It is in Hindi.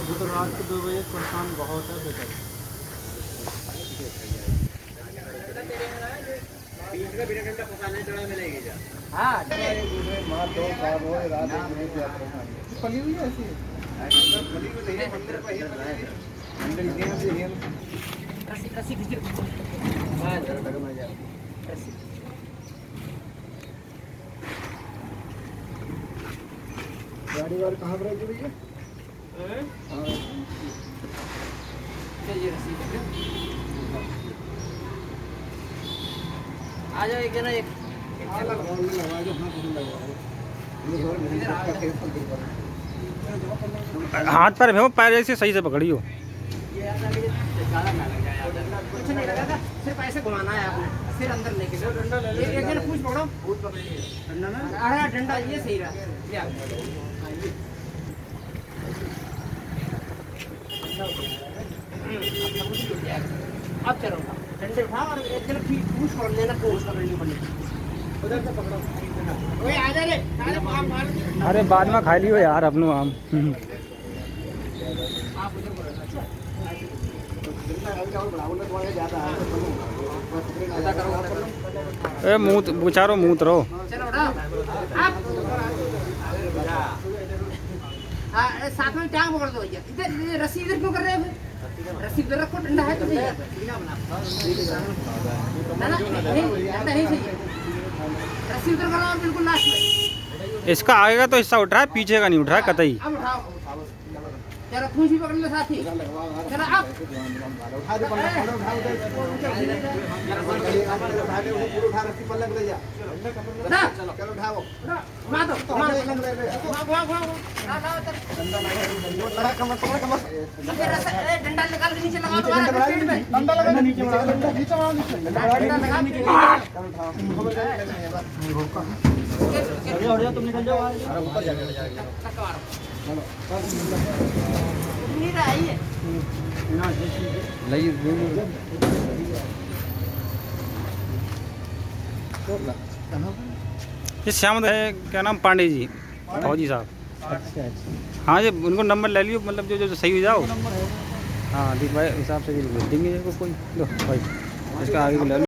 तो रात को 2 बजे परेशान बहुत है बेटा। हाँ पली हुई है ऐसी गाड़ी वाले कहाँ पर है भैया? आ जाओ एक जना एक हाथ पर भेजो, पैर ऐसे सही से पकड़ियो। कुछ नहीं लगा, सिर्फ ऐसे घुमाना है आपने, सिर अंदर लेके डंडा ले एक जना पूछ पकड़ो, डंडा ना, अरे डंडा ये सही रहा या अब चलो डंडे उठाओ और एक जना पूछ पकड़ लेना, पूछ पकड़नी पड़ेगी उधर से पकड़ो। ओए आ जा रे, सारे आम मार। अरे बाद में खा लियो यार अपनो आम। आप उधर पकड़ो। ए मुँह बेचारो मुँह रहो। चलो उठाओ आप। हाँ साथ में टांग पकड़ दो भैया, इधर रस्सी इधर क्यों कर रहे हैं फिर? रस्सी इधर रखो, डंडा है तो भैया ना ना डंडा है सही, रस्सी उधर करो और बिल्कुल लास्ट में। इसका आगे का तो हिस्सा उठ रहा है, पीछे का नहीं उठ रहा है कतई। अब उठाओ, चलो पूंछ भी पकड़ लो साथी, चलो आप ना चलो उठाओ घुमा दो, घुमा दो, घुमा डंडा निकाल के नीचे लगा दो, डंडा लगा नीचे लगा तुम निकल जाओ, ऊपर जाके नहीं रहा है ये श्याम है, क्या नाम, पांडे जी, फौजी साहब। अच्छा अच्छा हाँ जी, उनको नंबर ले लियो, मतलब जो सही हो जाओ। हाँ ठीक भाई, हिसाब से भेज देंगे को कोई। लो भाई इसका आगे को ले लो।